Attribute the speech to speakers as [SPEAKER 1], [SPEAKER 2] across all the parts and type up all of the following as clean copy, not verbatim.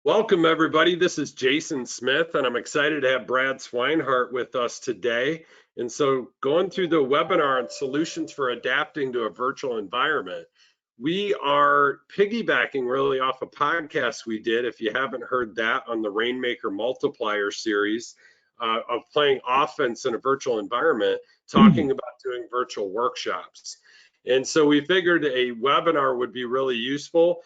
[SPEAKER 1] Welcome, everybody. This is Jason Smith, and I'm excited to have Brad Swinehart with us today. And so, going through the webinar on solutions for adapting to a virtual environment, we are piggybacking really off a podcast we did, if you haven't heard that, on the Rainmaker Multiplier series of playing offense in a virtual environment, talking about doing virtual workshops. And so we figured a webinar would be really useful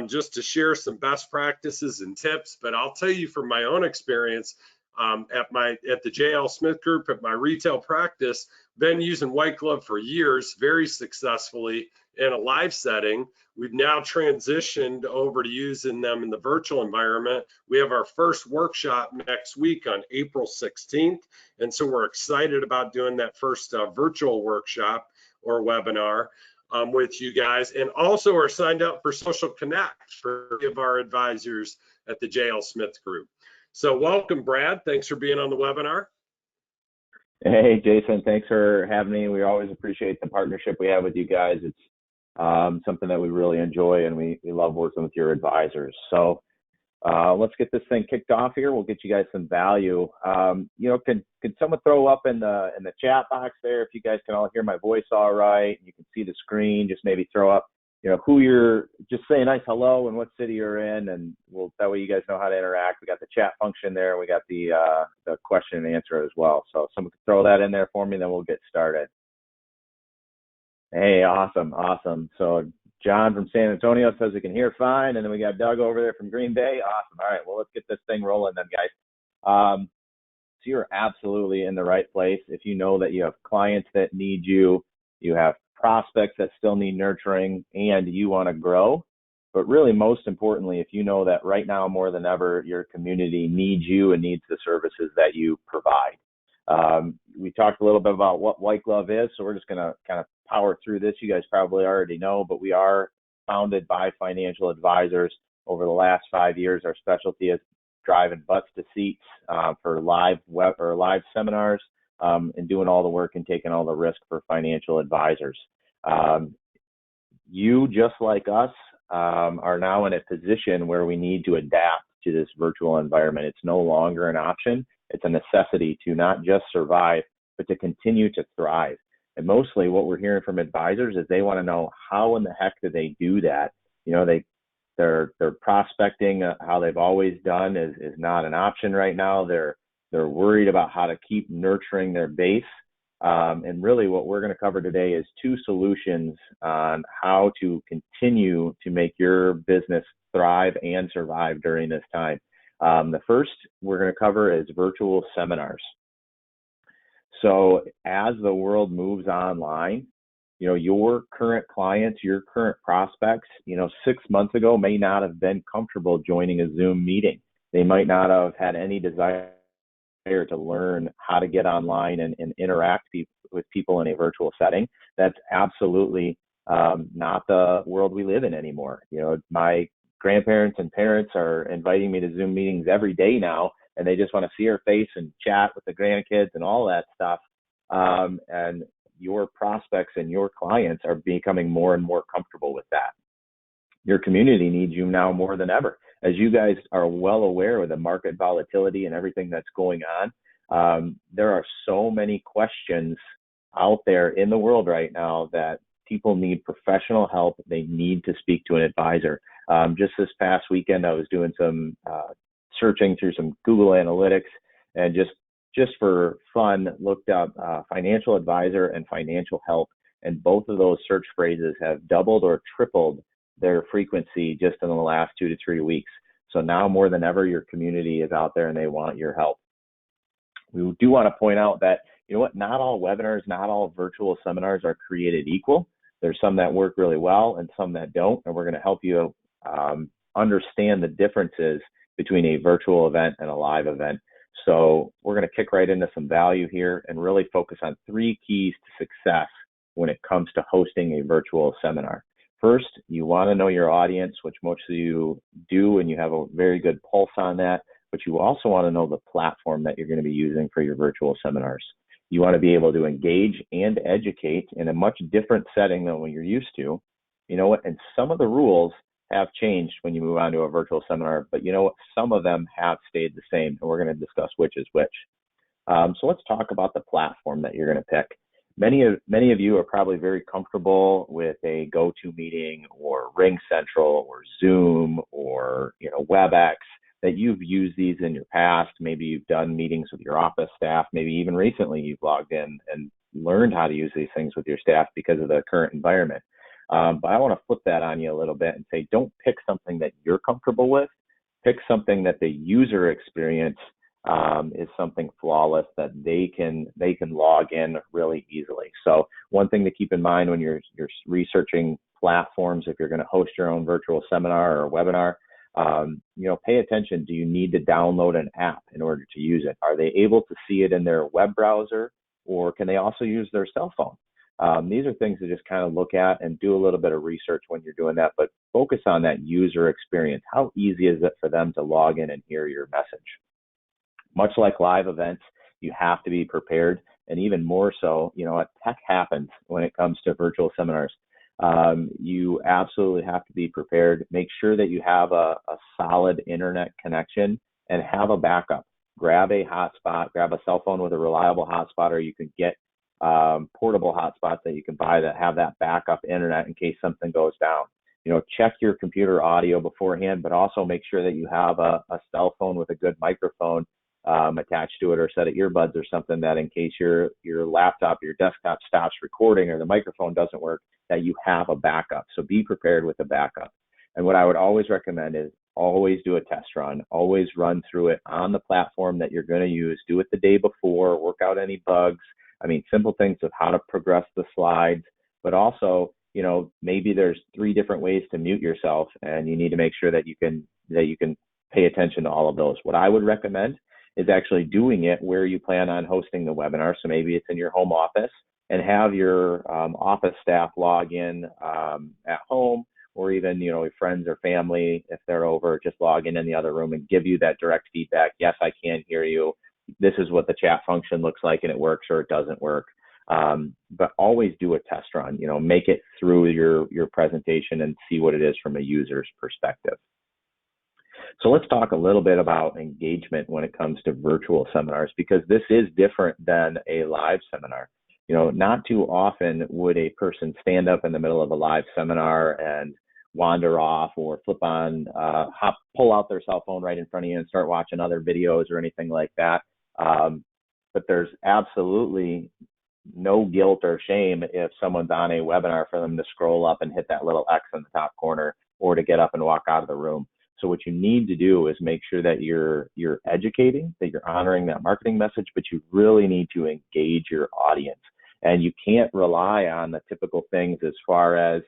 [SPEAKER 1] just to share some best practices and tips. But I'll tell you from my own experience at the JL Smith Group at my retail practice, been using White Glove for years, very successfully in a live setting. We've now transitioned over to using them in the virtual environment. We have our first workshop next week on April 16th. And so we're excited about doing that first virtual workshop or webinar with you guys, and also are signed up for Social Connect for any of our advisors at the JL Smith Group. So welcome, Brad. Thanks for being on the webinar.
[SPEAKER 2] Hey, Jason. Thanks for having me. We always appreciate the partnership we have with you guys. It's something that we really enjoy, and we love working with your advisors. So let's get this thing kicked off here. We'll get you guys some value. Can someone throw up in the chat box there, if you guys can all hear my voice all right, you can see the screen, just maybe throw up, who you're, just say a nice hello and what city you're in, and that way you guys know how to interact. We got the chat function there. We got the question and answer as well. So if someone can throw that in there for me, then we'll get started. Hey, awesome. So John from San Antonio says he can hear fine. And then we got Doug over there from Green Bay. Awesome. All right, well, let's get this thing rolling then, guys. So you're absolutely in the right place. If you know that you have clients that need you, you have prospects that still need nurturing, and you want to grow. But really, most importantly, if you know that right now more than ever, your community needs you and needs the services that you provide. We talked a little bit about what White Glove is, so we're just going to kind of power through this. You guys probably already know, but we are founded by financial advisors. Over the last 5 years, our specialty is driving butts to seats for live seminars and doing all the work and taking all the risk for financial advisors. You, just like us, are now in a position where we need to adapt to this virtual environment. It's no longer an option. It's a necessity to not just survive, but to continue to thrive. And mostly what we're hearing from advisors is they want to know, how in the heck do they do that? They're prospecting how they've always done is not an option right now. They're worried about how to keep nurturing their base. And really what we're going to cover today is 2 solutions on how to continue to make your business thrive and survive during this time. The first we're going to cover is virtual seminars. So as the world moves online, your current clients, your current prospects, 6 months ago may not have been comfortable joining a Zoom meeting. They might not have had any desire to learn how to get online and interact with people in a virtual setting. That's absolutely not the world we live in anymore. My grandparents and parents are inviting me to Zoom meetings every day now, and they just want to see our face and chat with the grandkids and all that stuff. And your prospects and your clients are becoming more and more comfortable with that. Your community needs you now more than ever. As you guys are well aware of the market volatility and everything that's going on, there are so many questions out there in the world right now that people need professional help. They need to speak to an advisor. Just this past weekend, I was doing some searching through some Google Analytics, and just for fun, looked up financial advisor and financial help. And both of those search phrases have doubled or tripled their frequency just in the last 2 to 3 weeks. So now more than ever, your community is out there and they want your help. We do want to point out that, not all webinars, not all virtual seminars are created equal. There's some that work really well and some that don't. And we're going to help you understand the differences between a virtual event and a live event. So we're going to kick right into some value here and really focus on 3 keys to success when it comes to hosting a virtual seminar. First, you want to know your audience, which most of you do, and you have a very good pulse on that, but you also want to know the platform that you're going to be using for your virtual seminars. You want to be able to engage and educate in a much different setting than what you're used to. And some of the rules have changed when you move on to a virtual seminar, but you know what? Some of them have stayed the same, and we're going to discuss which is which. So let's talk about the platform that you're going to pick. Many of you are probably very comfortable with a GoToMeeting or RingCentral or Zoom or WebEx, that you've used these in your past. Maybe you've done meetings with your office staff. Maybe even recently you've logged in and learned how to use these things with your staff because of the current environment. But I want to flip that on you a little bit and say, don't pick something that you're comfortable with. Pick something that the user experience is something flawless, that they can log in really easily. So one thing to keep in mind when you're researching platforms, if you're going to host your own virtual seminar or webinar, pay attention. Do you need to download an app in order to use it? Are they able to see it in their web browser, or can they also use their cell phone? These are things to just kind of look at and do a little bit of research when you're doing that, but focus on that user experience. How easy is it for them to log in and hear your message? Much like live events, you have to be prepared, and even more so, tech happens when it comes to virtual seminars. You absolutely have to be prepared. Make sure that you have a solid internet connection and have a backup. Grab a hotspot, grab a cell phone with a reliable hotspot, or you can get portable hotspots that you can buy that have that backup internet in case something goes down. Check your computer audio beforehand, but also make sure that you have a cell phone with a good microphone attached to it, or set of earbuds or something, that in case your laptop, your desktop stops recording or the microphone doesn't work, that you have a backup. So be prepared with a backup. And what I would always recommend is always do a test run. Always run through it on the platform that you're going to use. Do it the day before, work out any bugs. Simple things of how to progress the slides, but also, maybe there's 3 different ways to mute yourself, and you need to make sure that you can pay attention to all of those. What I would recommend is actually doing it where you plan on hosting the webinar. So maybe it's in your home office, and have your office staff log in at home, or even, your friends or family, if they're over, just log in the other room and give you that direct feedback. Yes, I can hear you. This is what the chat function looks like, and it works or it doesn't work. But always do a test run, make it through your presentation and see what it is from a user's perspective. So let's talk a little bit about engagement when it comes to virtual seminars, because this is different than a live seminar. Not too often would a person stand up in the middle of a live seminar and wander off, or flip on, pull out their cell phone right in front of you and start watching other videos or anything like that. But there's absolutely no guilt or shame if someone's on a webinar for them to scroll up and hit that little X in the top corner, or to get up and walk out of the room. So what you need to do is make sure that you're educating, that you're honoring that marketing message, but you really need to engage your audience. And you can't rely on the typical things as far as,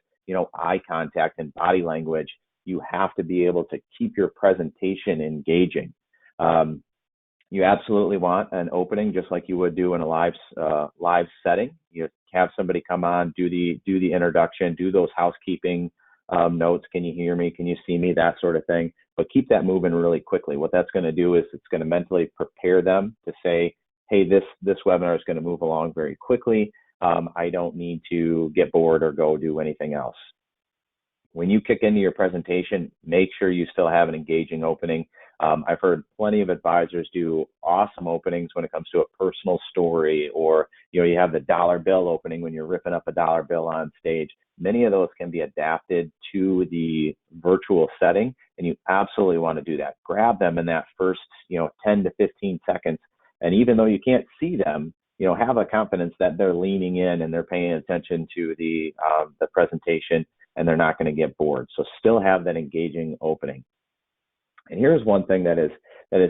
[SPEAKER 2] eye contact and body language. You have to be able to keep your presentation engaging. You absolutely want an opening, just like you would do in a live setting. You have somebody come on, do the introduction, do those housekeeping notes. Can you hear me? Can you see me? That sort of thing. But keep that moving really quickly. What that's going to do is it's going to mentally prepare them to say, hey, this webinar is going to move along very quickly. I don't need to get bored or go do anything else. When you kick into your presentation, make sure you still have an engaging opening. I've heard plenty of advisors do awesome openings when it comes to a personal story, or you have the dollar bill opening when you're ripping up a dollar bill on stage. Many of those can be adapted to the virtual setting, and you absolutely want to do that. Grab them in that first 10 to 15 seconds, and even though you can't see them, have a confidence that they're leaning in and they're paying attention to the presentation, and they're not going to get bored. So still have that engaging opening. And here's one thing that is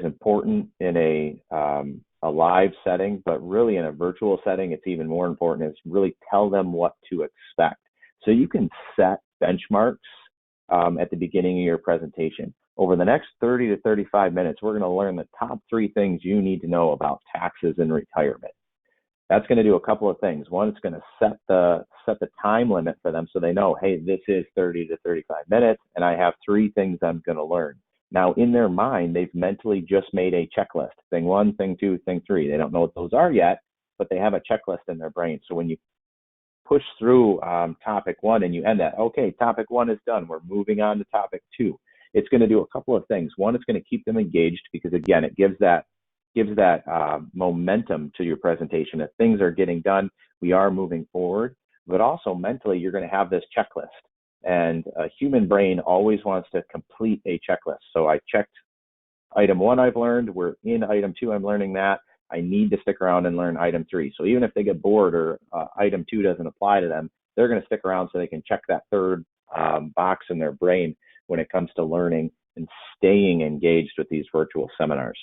[SPEAKER 2] important in a live setting, but really in a virtual setting, it's even more important, is really tell them what to expect. So you can set benchmarks at the beginning of your presentation. Over the next 30 to 35 minutes, we're going to learn the top 3 things you need to know about taxes and retirement. That's going to do a couple of things. One, it's going to set the time limit for them, so they know, hey, this is 30 to 35 minutes, and I have 3 things I'm going to learn. Now, in their mind, they've mentally just made a checklist. Thing 1, thing 2, thing 3. They don't know what those are yet, but they have a checklist in their brain. So when you push through topic one and you end that, okay, topic one is done, we're moving on to topic two, it's going to do a couple of things. One, it's going to keep them engaged because, again, it gives that momentum to your presentation. If things are getting done, we are moving forward. But also mentally, you're going to have this checklist. And a human brain always wants to complete a checklist. So I checked item one, I've learned. We're in item two, I'm learning that. I need to stick around and learn item three. So even if they get bored or item two doesn't apply to them, they're going to stick around so they can check that third box in their brain when it comes to learning and staying engaged with these virtual seminars.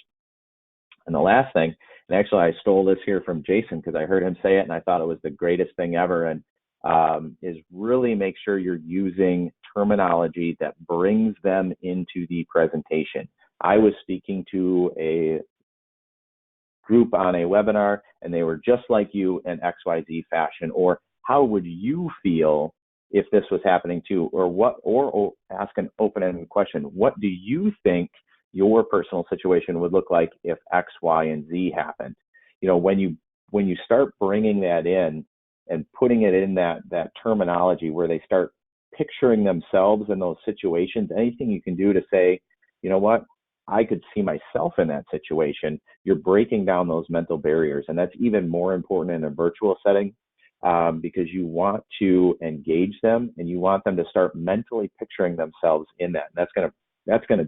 [SPEAKER 2] And the last thing, and actually I stole this here from Jason because I heard him say it and I thought it was the greatest thing ever, and is really make sure you're using terminology that brings them into the presentation. I was speaking to a group on a webinar and they were just like you in XYZ fashion, or how would you feel if this was happening too, or ask an open-ended question. What do you think your personal situation would look like if X, Y, and Z happened? You know, when you start bringing that in and putting it in that terminology where they start picturing themselves in those situations, anything you can do to say, you know what, I could see myself in that situation, you're breaking down those mental barriers. And that's even more important in a virtual setting because you want to engage them and you want them to start mentally picturing themselves in that. And that's gonna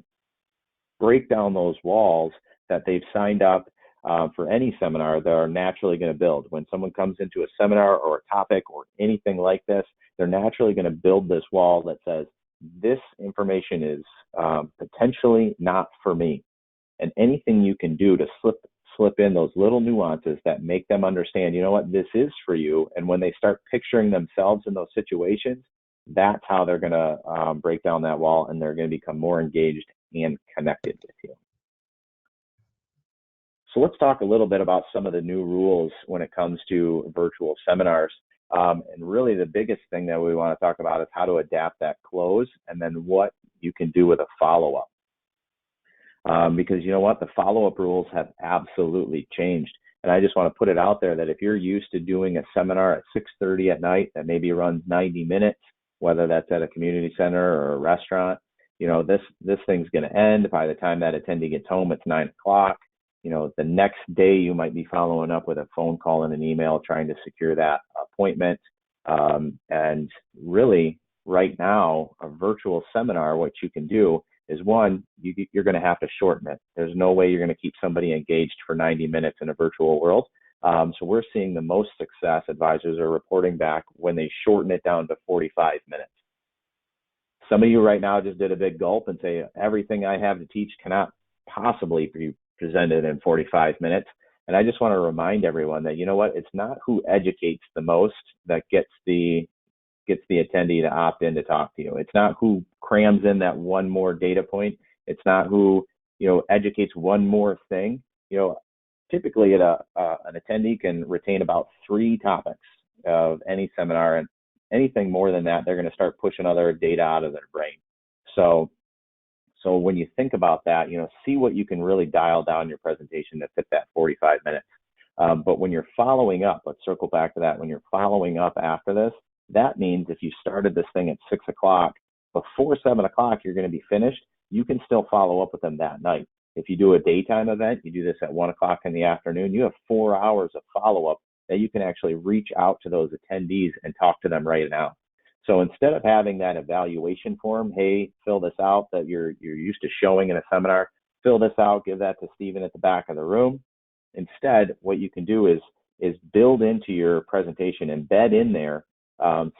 [SPEAKER 2] break down those walls that they've signed up for any seminar that are naturally going to build. When someone comes into a seminar or a topic or anything like this, they're naturally going to build this wall that says, this information is potentially not for me. And anything you can do to slip in those little nuances that make them understand, you know what, this is for you. And when they start picturing themselves in those situations, that's how they're going to break down that wall and they're going to become more engaged and connected with you. So let's talk a little bit about some of the new rules when it comes to virtual seminars. And really the biggest thing that we want to talk about is how to adapt that close and then what you can do with a follow-up. Because you know what, the follow-up rules have absolutely changed. And I just want to put it out there that if you're used to doing a seminar at 6:30 at night that maybe runs 90 minutes, whether that's at a community center or a restaurant, you know, this thing's going to end. By the time that attendee gets home, it's 9 o'clock. You know, the next day you might be following up with a phone call and an email trying to secure that appointment. And really, right now, a virtual seminar, what you can do is, one, you're going to have to shorten it. There's no way you're going to keep somebody engaged for 90 minutes in a virtual world. So we're seeing the most success. Advisors are reporting back when they shorten it down to 45 minutes. Some of you right now just did a big gulp and say, everything I have to teach cannot possibly be presented in 45 minutes. And I just want to remind everyone that, you know what, it's not who educates the most that gets the attendee to opt in to talk to you. It's not who crams in that one more data point. It's not who, you know, educates one more thing. You know, typically an attendee can retain about 3 topics of any seminar, and anything more than that, they're going to start pushing other data out of their brain. So when you think about that, you know, see what you can really dial down your presentation to fit that 45 minutes. But when you're following up, let's circle back to that. When you're following up after this, that means if you started this thing at 6 o'clock, before 7 o'clock, you're going to be finished. You can still follow up with them that night. If you do a daytime event, you do this at 1 o'clock in the afternoon, you have 4 hours of follow-up that you can actually reach out to those attendees and talk to them right now. So instead of having that evaluation form, hey, fill this out that you're used to showing in a seminar, fill this out, give that to Stephen at the back of the room. Instead, what you can do is build into your presentation, embed in there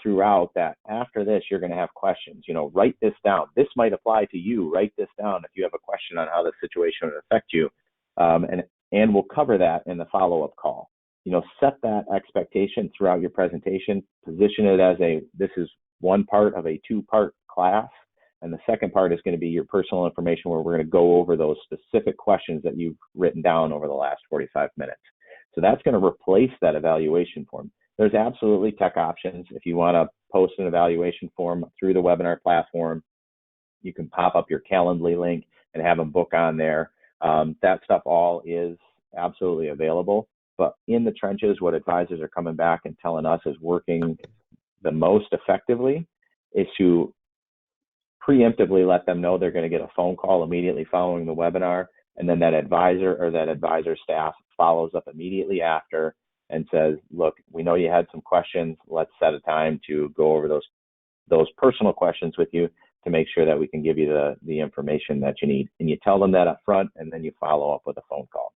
[SPEAKER 2] throughout that after this, you're going to have questions. You know, write this down. This might apply to you. Write this down if you have a question on how the situation would affect you. And we'll cover that in the follow-up call. You know, set that expectation throughout your presentation, position it as this is one part of a 2-part class. And the second part is going to be your personal information, where we're going to go over those specific questions that you've written down over the last 45 minutes. So that's going to replace that evaluation form. There's absolutely tech options. If you want to post an evaluation form through the webinar platform, you can pop up your Calendly link and have them book on there. That stuff all is absolutely available. But in the trenches, what advisors are coming back and telling us is working the most effectively is to preemptively let them know they're going to get a phone call immediately following the webinar, and then that advisor or that advisor staff follows up immediately after and says, look, we know you had some questions. Let's set a time to go over those personal questions with you to make sure that we can give you the information that you need. And you tell them that up front, and then you follow up with a phone call.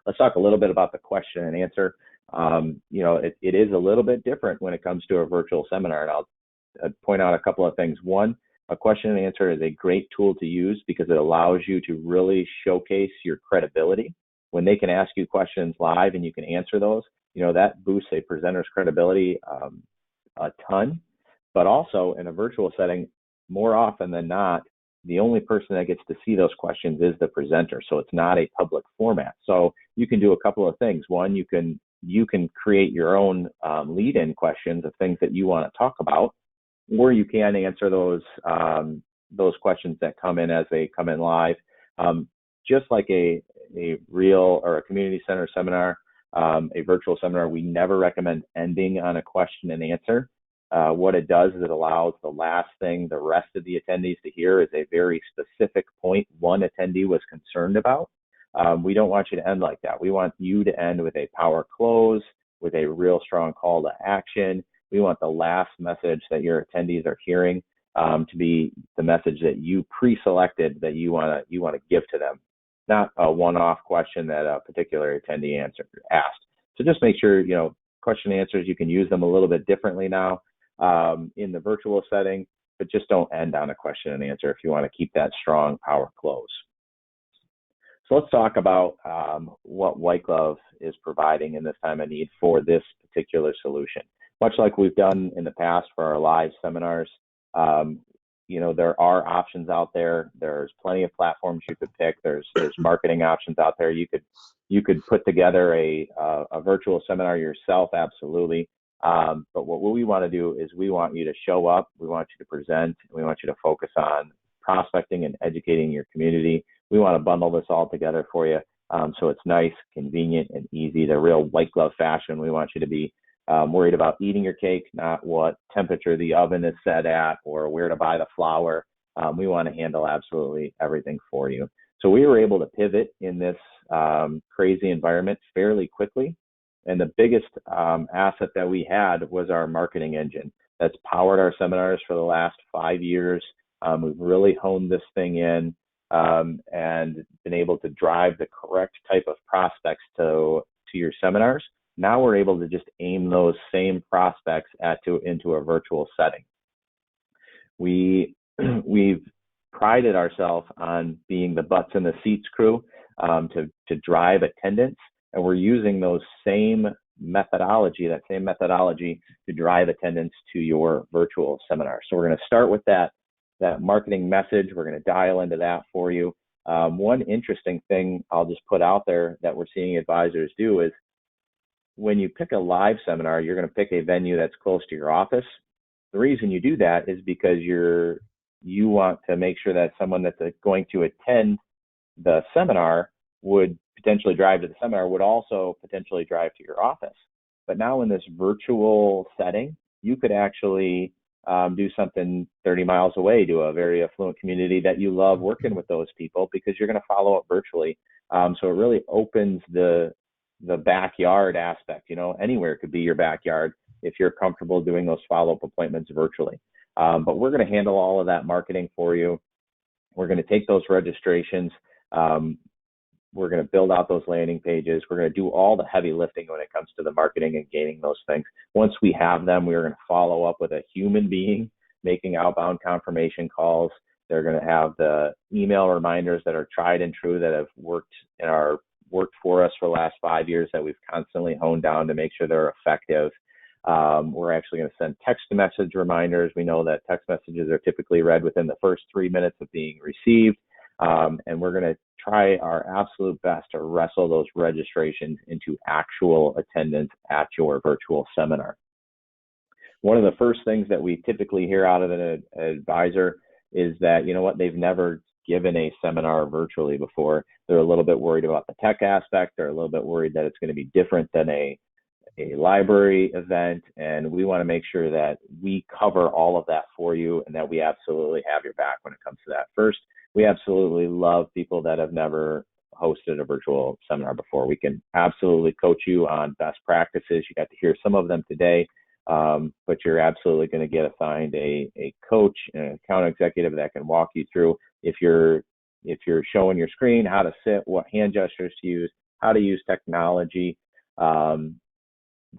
[SPEAKER 2] Let's talk a little bit about the question and answer. You know, it is a little bit different when it comes to a virtual seminar, and I'll point out a couple of things. One, a question and answer is a great tool to use because it allows you to really showcase your credibility. When they can ask you questions live and you can answer those, you know, that boosts a presenter's credibility a ton. But also in a virtual setting, more often than not, the only person that gets to see those questions is the presenter. So it's not a public format. So you can do a couple of things. One, you can create your own lead-in questions of things that you want to talk about, or you can answer those questions that come in as they come in live. Just like a real or a community center seminar, a virtual seminar, we never recommend ending on a question and answer. What it does is it allows the last thing the rest of the attendees to hear is a very specific point one attendee was concerned about. We don't want you to end like that. We want you to end with a power close, with a real strong call to action. We want the last message that your attendees are hearing to be the message that you pre-selected that you want to give to them, not a one-off question that a particular attendee asked. So just make sure, you know, question and answers, you can use them a little bit differently now in the virtual setting, but just don't end on a question and answer if you want to keep that strong power close. So let's talk about what White Glove is providing in this time of need for this particular solution. Much like we've done in the past for our live seminars, you know, there are options out there. There's plenty of platforms you could pick. There's marketing options out there. You could put together a virtual seminar yourself, absolutely. But what we want to do is we want you to show up. We want you to present. We want you to focus on prospecting and educating your community. We want to bundle this all together for you. So it's nice, convenient, and easy, the real white glove fashion. We want you to be worried about eating your cake, not what temperature the oven is set at or where to buy the flour. We want to handle absolutely everything for you. So we were able to pivot in this crazy environment fairly quickly. And the biggest asset that we had was our marketing engine that's powered our seminars for the last 5 years. We've really honed this thing in and been able to drive the correct type of prospects to your seminars. Now we're able to just aim those same prospects into a virtual setting. We've prided ourselves on being the butts in the seats crew to drive attendance, and we're using that same methodology to drive attendance to your virtual seminar. So we're going to start with that marketing message. We're going to dial into that for you. One interesting thing I'll just put out there that we're seeing advisors do is when you pick a live seminar, you're going to pick a venue that's close to your office. The reason you do that is because you want to make sure that someone that's going to attend the seminar would potentially drive to the seminar, would also potentially drive to your office. But now in this virtual setting, you could actually do something 30 miles away to a very affluent community that you love working with those people because you're going to follow up virtually. So it really opens the backyard aspect. You know, anywhere could be your backyard if you're comfortable doing those follow-up appointments virtually. But we're going to handle all of that marketing for you. We're going to take those registrations. We're going to build out those landing pages. We're going to do all the heavy lifting when it comes to the marketing and gaining those things. Once we have them, we're going to follow up with a human being making outbound confirmation calls. They're going to have the email reminders that are tried and true that have worked for us for the last 5 years that we've constantly honed down to make sure they're effective. We're actually going to send text message reminders. We know that text messages are typically read within the first 3 minutes of being received. And we're going to try our absolute best to wrestle those registrations into actual attendance at your virtual seminar. One of the first things that we typically hear out of an advisor is that, you know what, they've never given a seminar virtually before. They're a little bit worried about the tech aspect. They're a little bit worried that it's going to be different than a library event, and we want to make sure that we cover all of that for you and that we absolutely have your back when it comes to that. First, we absolutely love people that have never hosted a virtual seminar before. We can absolutely coach you on best practices. You got to hear some of them today, but you're absolutely going to get assigned a coach, an account executive that can walk you through, if you're showing your screen, how to sit, what hand gestures to use, how to use technology.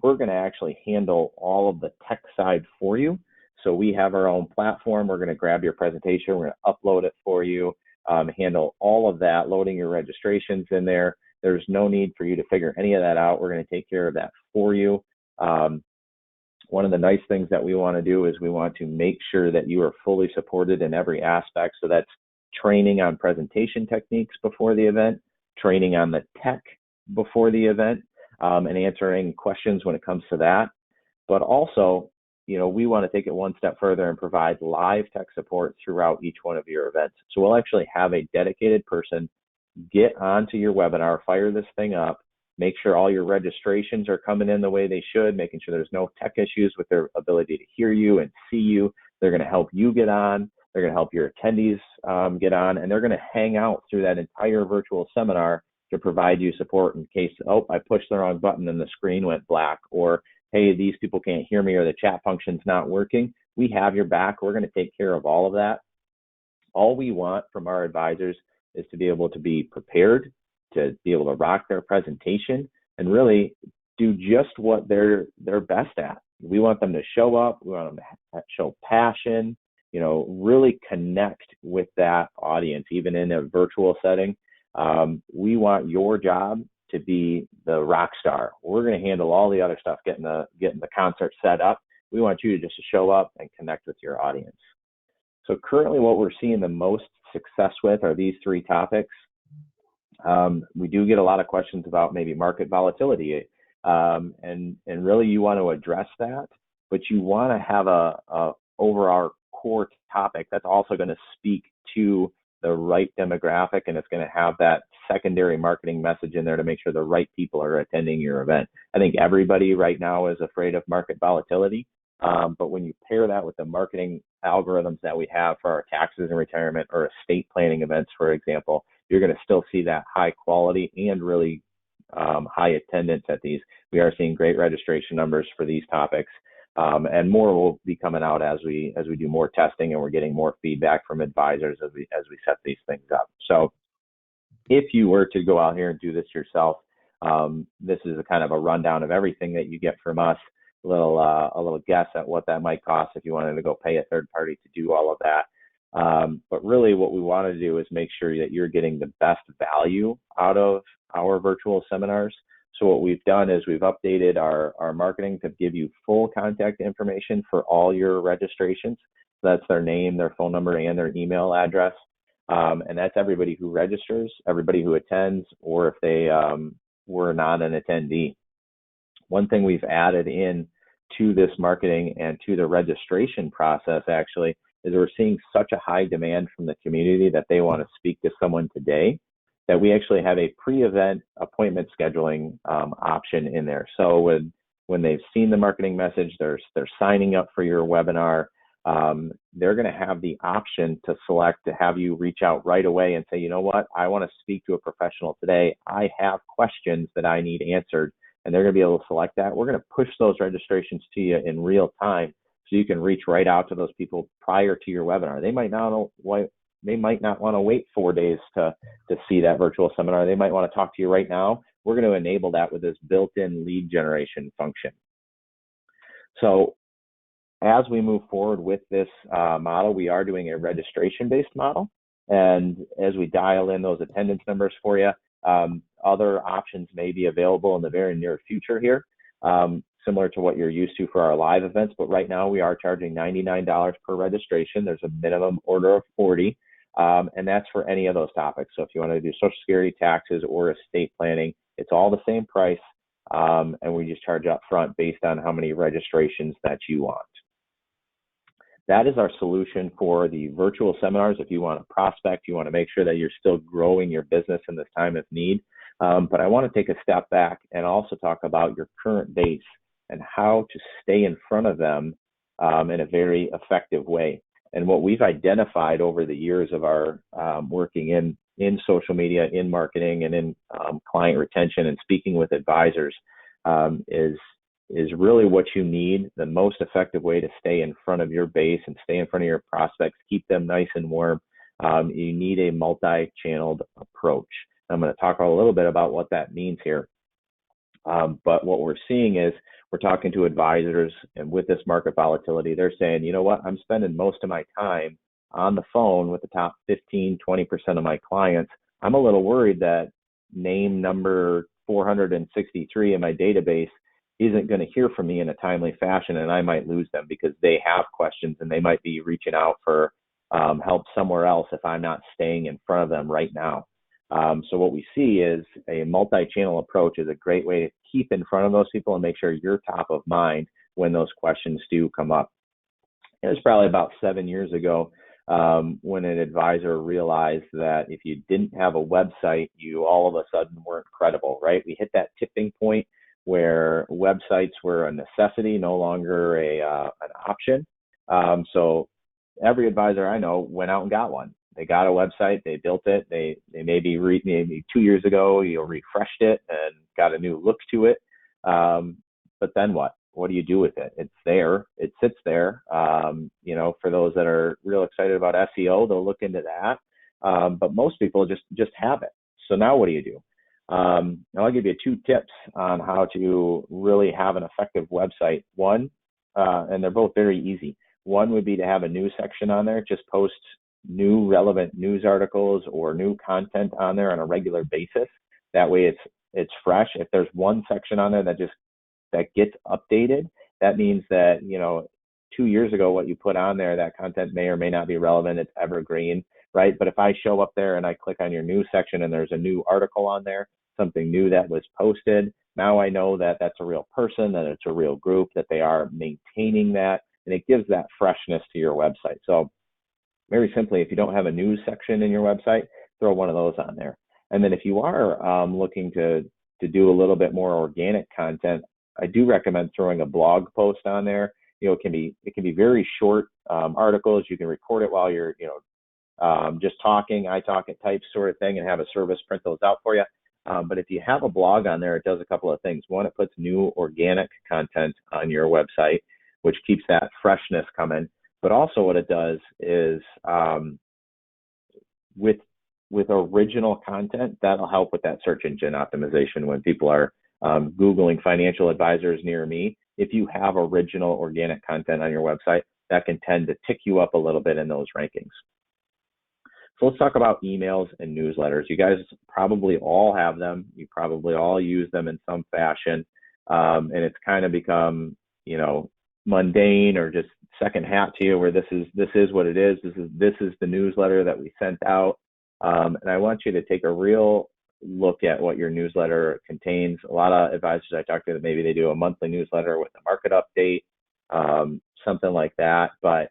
[SPEAKER 2] We're going to actually handle all of the tech side for you. So we have our own platform. We're going to grab your presentation. We're going to upload it for you, handle all of that, loading your registrations in there. There's no need for you to figure any of that out. We're going to take care of that for you. One of the nice things that we want to do is we want to make sure that you are fully supported in every aspect. So that's training on presentation techniques before the event, training on the tech before the event, and answering questions when it comes to that. But also, we want to take it one step further and provide live tech support throughout each one of your events. So we'll actually have a dedicated person get onto your webinar, fire this thing up, make sure all your registrations are coming in the way they should, making sure there's no tech issues with their ability to hear you and see you. They're going to help you get on. They're going to help your attendees get on, and they're going to hang out through that entire virtual seminar to provide you support in case, oh, I pushed the wrong button and the screen went black, or hey, these people can't hear me, or the chat function's not working. We have your back. We're going to take care of all of that. All we want from our advisors is to be able to be prepared, to be able to rock their presentation, and really do just what they're best at. We want them to show up. We want them to show passion, really connect with that audience, even in a virtual setting. We want your job to be the rock star. We're going to handle all the other stuff, getting the concert set up. We want you to just show up and connect with your audience. So currently what we're seeing the most success with are these three topics. We do get a lot of questions about maybe market volatility, and really you want to address that, but you want to have a overall core topic that's also going to speak to the right demographic, and it's going to have that secondary marketing message in there to make sure the right people are attending your event. I think everybody right now is afraid of market volatility, but when you pair that with the marketing algorithms that we have for our taxes and retirement or estate planning events, for example, you're going to still see that high quality and really high attendance at these. We are seeing great registration numbers for these topics. And more will be coming out as we do more testing, and we're getting more feedback from advisors as we set these things up. So if you were to go out here and do this yourself, this is a kind of a rundown of everything that you get from us, a little guess at what that might cost if you wanted to go pay a third party to do all of that. But really what we want to do is make sure that you're getting the best value out of our virtual seminars. So what we've done is we've updated our marketing to give you full contact information for all your registrations. So that's their name, their phone number, and their email address. And that's everybody who registers, everybody who attends, or if they were not an attendee. One thing we've added in to this marketing and to the registration process actually is we're seeing such a high demand from the community that they want to speak to someone today, that we actually have a pre-event appointment scheduling option in there. So when they've seen the marketing message, they're signing up for your webinar, they're going to have the option to select to have you reach out right away and say, you know what, I want to speak to a professional today. I have questions that I need answered, and they're going to be able to select that. We're going to push those registrations to you in real time so you can reach right out to those people prior to your webinar. They might not want to wait 4 days to see that virtual seminar. They might want to talk to you right now. We're going to enable that with this built-in lead generation function. So as we move forward with this model, we are doing a registration-based model. And as we dial in those attendance numbers for you, other options may be available in the very near future here, similar to what you're used to for our live events. But right now we are charging $99 per registration. There's a minimum order of 40. And that's for any of those topics. So if you want to do Social Security, taxes, or estate planning, it's all the same price. And we just charge up front based on how many registrations that you want. that is our solution for the virtual seminars. If you want to prospect, you want to make sure that you're still growing your business in this time of need. But I want to take a step back and also talk about your current base and how to stay in front of them in a very effective way. And what we've identified over the years of our working in social media, in marketing, and in client retention and speaking with advisors is really what you need. The most effective way to stay in front of your base and stay in front of your prospects, keep them nice and warm. You need a multi-channeled approach. I'm going to talk a little bit about what that means here. But what we're seeing is we're talking to advisors, and with this market volatility, they're saying, you know what, I'm spending most of my time on the phone with the top 15, 20% of my clients. I'm a little worried that name number 463 in my database isn't going to hear from me in a timely fashion, and I might lose them because they have questions and they might be reaching out for help somewhere else if I'm not staying in front of them right now. So what we see is a multi-channel approach is a great way to keep in front of those people and make sure you're top of mind when those questions do come up. It was probably about 7 years ago when an advisor realized that if you didn't have a website, you all of a sudden weren't credible, right? We hit that tipping point where websites were a necessity, no longer an option. So every advisor I know went out and got one. They got a website, they built it. They maybe 2 years ago, you refreshed it and got a new look to it. But then what? What do you do with it? It's there. It sits there. For those that are real excited about SEO, they'll look into that. But most people just have it. So now what do you do? I'll give you 2 tips on how to really have an effective website. One, and they're both very easy. One would be to have a news section on there. Just post new relevant news articles or new content on there on a regular basis. That way it's fresh. If there's one section on there that gets updated, that means that 2 years ago what you put on there, that content may or may not be relevant. It's evergreen, right? But if I show up there and I click on your news section and there's a new article on there, something new that was posted, now I know that that's a real person, that it's a real group, that they are maintaining that, and it gives that freshness to your website. So very simply, if you don't have a news section in your website, throw one of those on there. And then if you are looking to do a little bit more organic content, I do recommend throwing a blog post on there. It can be very short articles. You can record it while you're just talking, I talk it type sort of thing, and have a service print those out for you. But if you have a blog on there, it does a couple of things. One, it puts new organic content on your website, which keeps that freshness coming. But also what it does is with original content, that'll help with that search engine optimization when people are Googling financial advisors near me. If you have original organic content on your website, that can tend to tick you up a little bit in those rankings. So let's talk about emails and newsletters. You guys probably all have them. You probably all use them in some fashion. And it's kind of become, mundane or just second hat to you, where this is what it is. This is the newsletter that we sent out. And I want you to take a real look at what your newsletter contains. A lot of advisors I talk to, maybe they do a monthly newsletter with a market update, something like that. But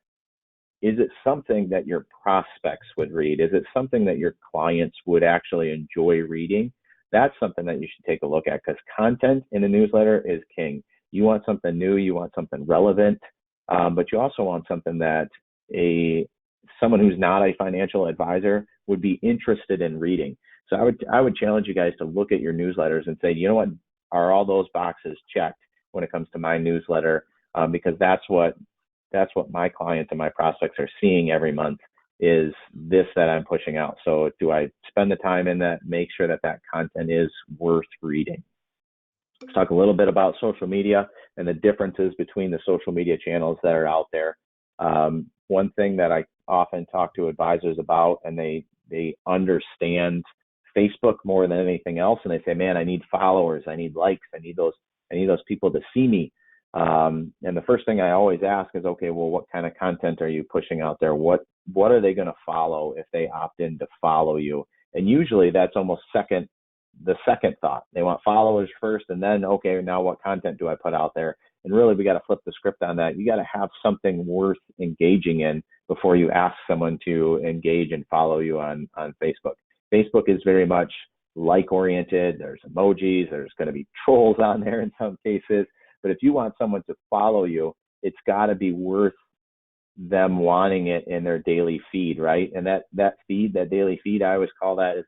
[SPEAKER 2] is it something that your prospects would read? Is it something that your clients would actually enjoy reading? That's something that you should take a look at, because content in a newsletter is king. You want something new, you want something relevant, but you also want something that someone who's not a financial advisor would be interested in reading. So I would challenge you guys to look at your newsletters and say, you know what, are all those boxes checked when it comes to my newsletter? Because that's what my clients and my prospects are seeing every month, is this that I'm pushing out. So do I spend the time in that, make sure that content is worth reading? Let's talk a little bit about social media and the differences between the social media channels that are out there. One thing that I often talk to advisors about, and they understand Facebook more than anything else, and they say, man, I need followers, I need likes, I need those people to see me. And the first thing I always ask is, okay, well, what kind of content are you pushing out there? What are they going to follow if they opt in to follow you? And usually that's almost the second thought. They want followers first, and then, okay, now what content do I put out there? And really, we got to flip the script on that. You got to have something worth engaging in before you ask someone to engage and follow you on Facebook. Facebook is very much like oriented. There's emojis. There's going to be trolls on there in some cases. But if you want someone to follow you, it's got to be worth them wanting it in their daily feed, right? And that daily feed, I always call that, is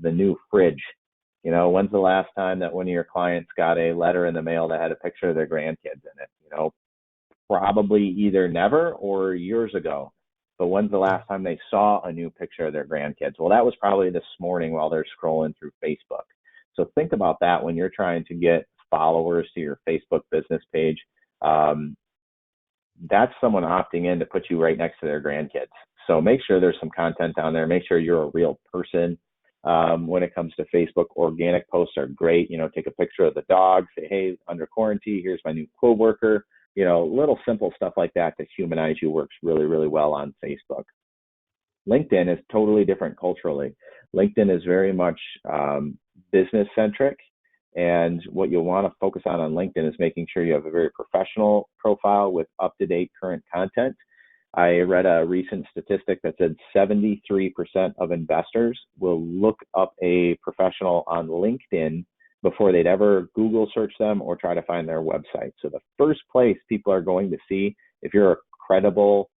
[SPEAKER 2] the new fridge. You know, when's the last time that one of your clients got a letter in the mail that had a picture of their grandkids in it? You know, probably either never or years ago. But when's the last time they saw a new picture of their grandkids? Well, that was probably this morning while they're scrolling through Facebook. So think about that when you're trying to get followers to your Facebook business page. That's someone opting in to put you right next to their grandkids. So make sure there's some content down there. Make sure you're a real person. When it comes to Facebook, organic posts are great. You know, take a picture of the dog, say, hey, under quarantine, here's my new coworker. You know, little simple stuff like that to humanize you works really, really well on Facebook. LinkedIn is totally different culturally. LinkedIn is very much business centric. And what you'll want to focus on LinkedIn is making sure you have a very professional profile with up-to-date current content. I read a recent statistic that said 73% of investors will look up a professional on LinkedIn before they'd ever Google search them or try to find their website. So the first place people are going to see if you're a credible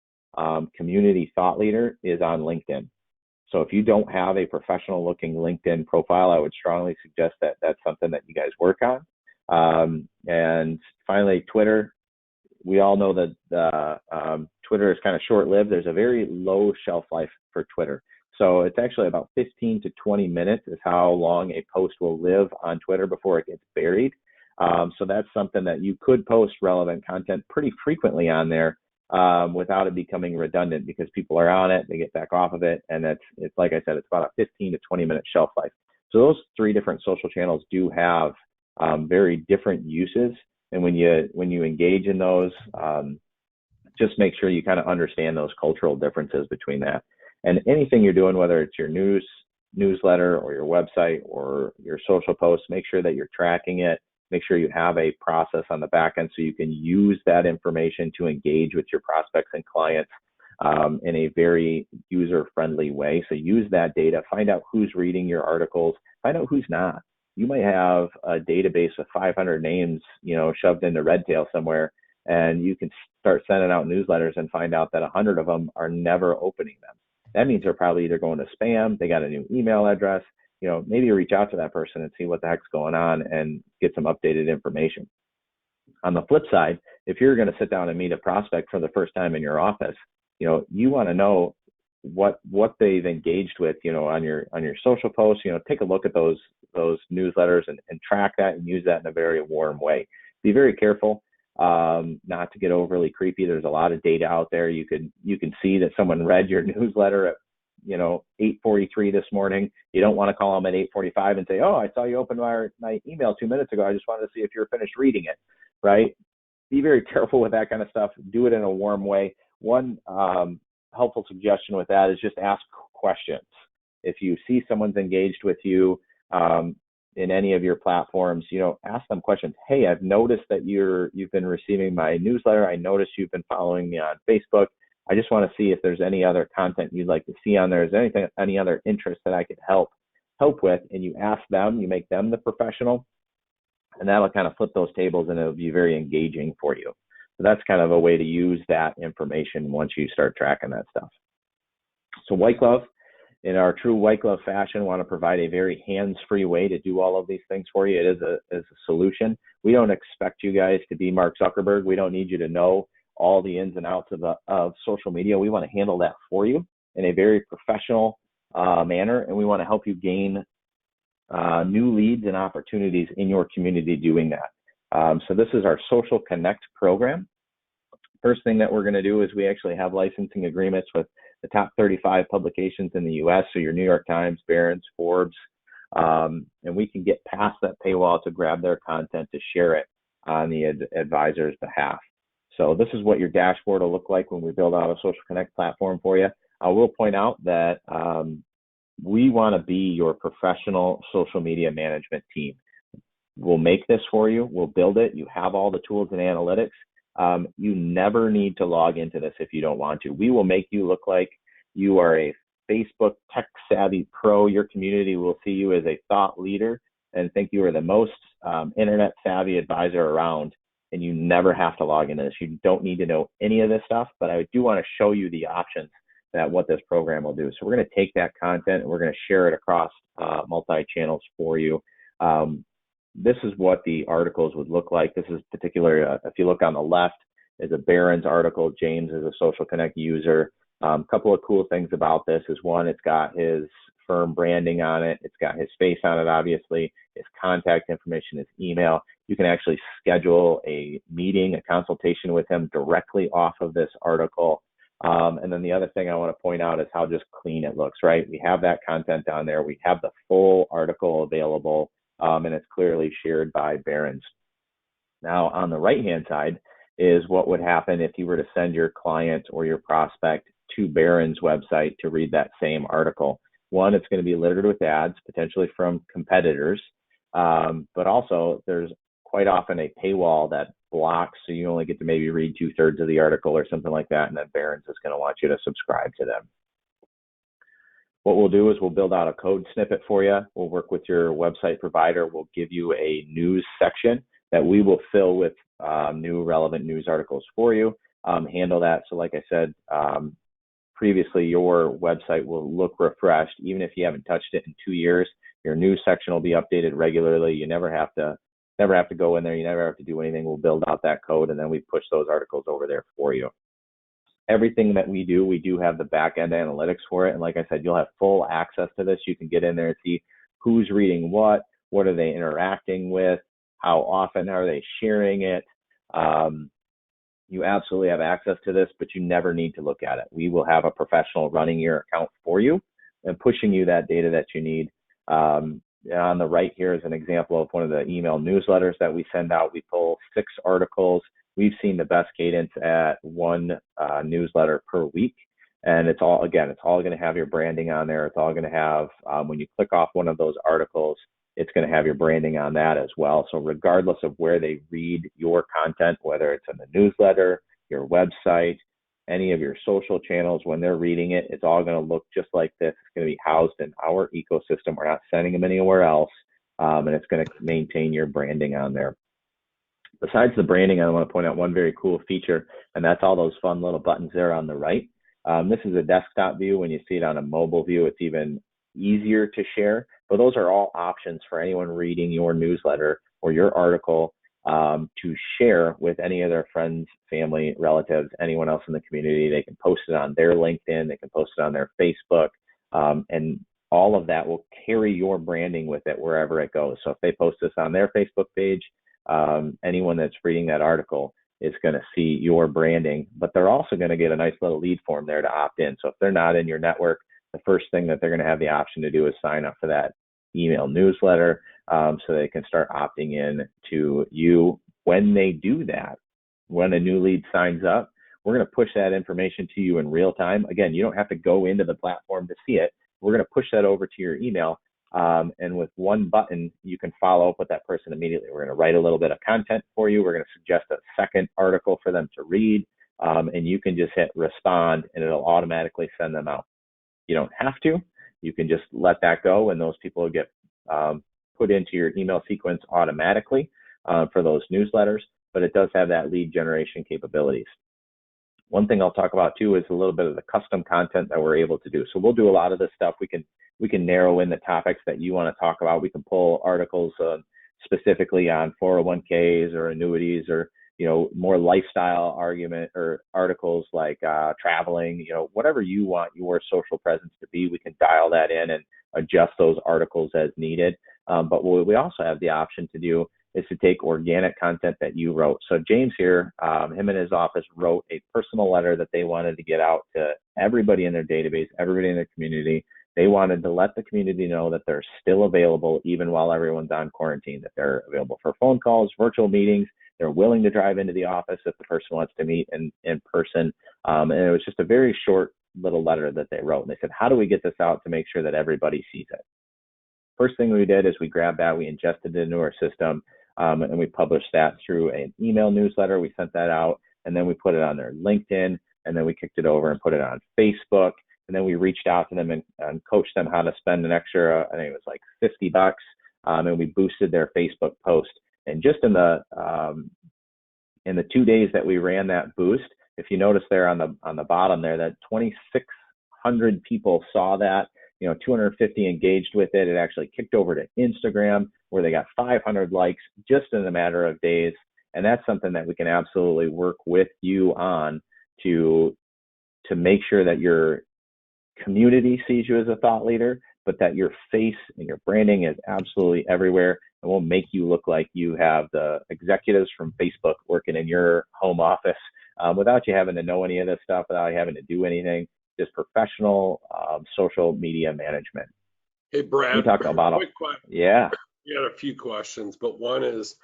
[SPEAKER 2] community thought leader is on LinkedIn. So if you don't have a professional looking LinkedIn profile, I would strongly suggest that that's something that you guys work on. And finally, Twitter. We all know that Twitter is kind of short-lived. There's a very low shelf life for Twitter. So it's actually about 15 to 20 minutes is how long a post will live on Twitter before it gets buried. So that's something that you could post relevant content pretty frequently on there without it becoming redundant, because people are on it, they get back off of it, and it's like I said, it's about a 15 to 20 minute shelf life. So those three different social channels do have very different uses. And when you engage in those, just make sure you kind of understand those cultural differences between that. And anything you're doing, whether it's your newsletter or your website or your social posts, make sure that you're tracking it. Make sure you have a process on the back end so you can use that information to engage with your prospects and clients in a very user-friendly way. So use that data, find out who's reading your articles, find out who's not. You might have a database of 500 names, you know, shoved into Redtail somewhere, and you can start sending out newsletters and find out that 100 of them are never opening them. That means they're probably either going to spam, they got a new email address. You know, maybe reach out to that person and see what the heck's going on and get some updated information. On the flip side, if you're going to sit down and meet a prospect for the first time in your office, you know, you want to know what they've engaged with, you know, on your social posts. You know, take a look at those newsletters and track that and use that in a very warm way. Be very careful not to get overly creepy. There's a lot of data out there. You can see that someone read your newsletter at 8:43 this morning. You don't want to call them at 8:45 and say, oh, I saw you open my email 2 minutes ago. I just wanted to see if you're finished reading it, right? Be very careful with that kind of stuff. Do it in a warm way. One helpful suggestion with that is just ask questions. If you see someone's engaged with you in any of your platforms, you know, ask them questions. Hey, I've noticed that you've been receiving my newsletter. I noticed you've been following me on Facebook. I just want to see if there's any other content you'd like to see on there. Is there any other interest that I could help with? And you ask them, you make them the professional, and that'll kind of flip those tables and it'll be very engaging for you. So that's kind of a way to use that information once you start tracking that stuff. So White Glove, in our true White Glove fashion, want to provide a very hands-free way to do all of these things for you. It is a solution. We don't expect you guys to be Mark Zuckerberg. We don't need you to know all the ins and outs of social media. We want to handle that for you in a very professional manner, and we want to help you gain new leads and opportunities in your community doing that. So this is our Social Connect program. First thing that we're going to do is we actually have licensing agreements with the top 35 publications in the U.S., so your New York Times, Barron's, Forbes, and we can get past that paywall to grab their content to share it on the advisor's behalf. So this is what your dashboard will look like when we build out a Social Connect platform for you. I will point out that we want to be your professional social media management team. We'll make this for you. We'll build it. You have all the tools and analytics. You never need to log into this if you don't want to. We will make you look like you are a Facebook tech savvy pro. Your community will see you as a thought leader and think you are the most internet savvy advisor around, and you never have to log into this. You don't need to know any of this stuff, but I do want to show you the options that what this program will do. So we're going to take that content and we're going to share it across multi-channels for you. This is what the articles would look like. This is particular, if you look on the left, is a Barron's article. James is a Social Connect user. A couple of cool things about this is, one, it's got his firm branding on it. It's got his face on it, obviously, his contact information, his email. You can actually schedule a meeting, a consultation with him directly off of this article. And then the other thing I want to point out is how just clean it looks, right? We have that content down there. We have the full article available, and it's clearly shared by Barron's. Now, on the right-hand side is what would happen if you were to send your client or your prospect to Barron's website to read that same article. One, it's going to be littered with ads, potentially from competitors, but also there's quite often a paywall that blocks, so you only get to maybe read 2/3 of the article or something like that, and then Barron's is going to want you to subscribe to them. What we'll do is we'll build out a code snippet for you. We'll work with your website provider. We'll give you a news section that we will fill with new relevant news articles for you. Handle that. So like I said previously, your website will look refreshed. Even if you haven't touched it in 2 years, your news section will be updated regularly. You never have to go in there. You never have to do anything. We'll build out that code, and then we push those articles over there for you. Everything that we do have the back-end analytics for it. And like I said, you'll have full access to this. You can get in there and see who's reading what are they interacting with, how often are they sharing it. You absolutely have access to this, but you never need to look at it. We will have a professional running your account for you and pushing you that data that you need. On the right here is an example of one of the email newsletters that we send out. We pull 6 articles. We've seen the best cadence at 1 newsletter per week. And it's all going to have your branding on there. It's all going to have, when you click off one of those articles, it's going to have your branding on that as well. So regardless of where they read your content, whether it's in the newsletter, your website, any of your social channels, when they're reading it, it's all going to look just like this. It's going to be housed in our ecosystem. We're not sending them anywhere else. And it's going to maintain your branding on there. Besides the branding, I want to point out one very cool feature, and that's all those fun little buttons there on the right. This is a desktop view. When you see it on a mobile view, it's even easier to share, but those are all options for anyone reading your newsletter or your article to share with any of their friends, family, relatives, anyone else in the community. They can post it on their LinkedIn, they can post it on their Facebook, and all of that will carry your branding with it wherever it goes. So if they post this on their Facebook page, anyone that's reading that article is going to see your branding, but they're also going to get a nice little lead form there to opt in. So if they're not in your network, the first thing that they're going to have the option to do is sign up for that email newsletter, so they can start opting in to you. When they do that, when a new lead signs up, we're going to push that information to you in real time. Again, you don't have to go into the platform to see it. We're going to push that over to your email. And with one button, you can follow up with that person immediately. We're going to write a little bit of content for you. We're going to suggest a second article for them to read, and you can just hit respond, and it'll automatically send them out. You don't have to. You can just let that go, and those people will get put into your email sequence automatically for those newsletters, but it does have that lead generation capabilities. One thing I'll talk about too is a little bit of the custom content that we're able to do. So we'll do a lot of this stuff. We can narrow in the topics that you want to talk about. We can pull articles specifically on 401ks or annuities, or more lifestyle argument or articles like traveling, whatever you want your social presence to be. We can dial that in and adjust those articles as needed. But what we also have the option to do is to take organic content that you wrote. So James here, him and his office wrote a personal letter that they wanted to get out to everybody in their database, everybody in their community. They wanted to let the community know that they're still available even while everyone's on quarantine, that they're available for phone calls, virtual meetings. They're willing to drive into the office if the person wants to meet in person. And it was just a very short little letter that they wrote. And they said, how do we get this out to make sure that everybody sees it? first thing we did is we grabbed that, we ingested it into our system, and we published that through an email newsletter. We sent that out, and then we put it on their LinkedIn, and then we kicked it over and put it on Facebook. And then we reached out to them and coached them how to spend an extra, I think it was like $50, and we boosted their Facebook post. And just in the 2 days that we ran that boost, if you notice there on the bottom there, that 2,600 people saw that, 250 engaged with it. It actually kicked over to Instagram, where they got 500 likes just in a matter of days. And that's something that we can absolutely work with you on to make sure that your community sees you as a thought leader, but that your face and your branding is absolutely everywhere, and will make you look like you have the executives from Facebook working in your home office, without you having to know any of this stuff, without you having to do anything. Just professional social media management.
[SPEAKER 1] Hey, Brad,
[SPEAKER 2] you talk about
[SPEAKER 1] quick question.
[SPEAKER 2] Yeah.
[SPEAKER 1] We had a few questions, but one is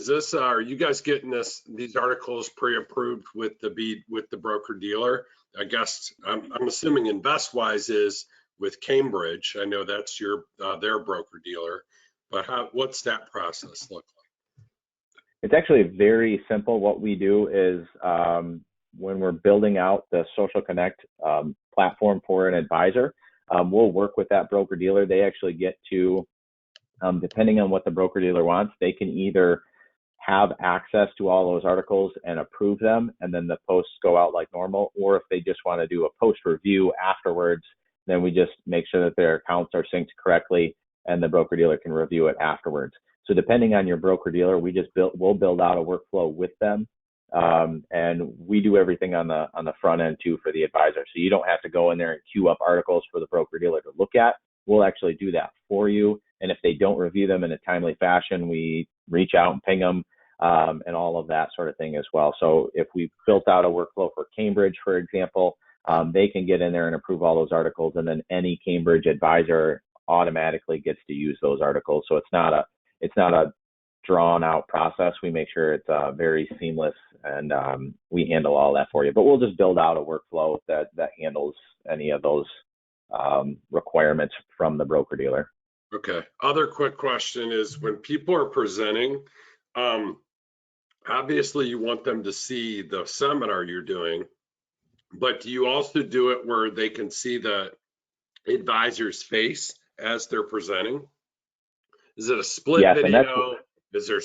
[SPEAKER 1] this, are you guys getting these articles pre-approved with the broker dealer? I guess I'm assuming InvestWise is with Cambridge. I know that's their broker dealer, but what's that process look like?
[SPEAKER 2] It's actually very simple. What we do is when we're building out the Social Connect platform for an advisor, we'll work with that broker dealer. They actually get to, depending on what the broker dealer wants, they can either have access to all those articles and approve them, and then the posts go out like normal, or if they just want to do a post review afterwards, then we just make sure that their accounts are synced correctly and the broker dealer can review it afterwards. So depending on your broker dealer, we'll build out a workflow with them, and we do everything on the front end too for the advisor. So you don't have to go in there and queue up articles for the broker dealer to look at. We'll actually do that for you. And if they don't review them in a timely fashion, we reach out and ping them, and all of that sort of thing as well. So if we built out a workflow for Cambridge, for example, they can get in there and approve all those articles, and then any Cambridge advisor automatically gets to use those articles. So it's not a drawn out process. We make sure it's very seamless, and we handle all that for you. But we'll just build out a workflow that handles any of those requirements from the broker dealer.
[SPEAKER 1] Okay. Other quick question is, when people are presenting, obviously you want them to see the seminar you're doing, but do you also do it where they can see the advisor's face as they're presenting? Is it a split video? Is there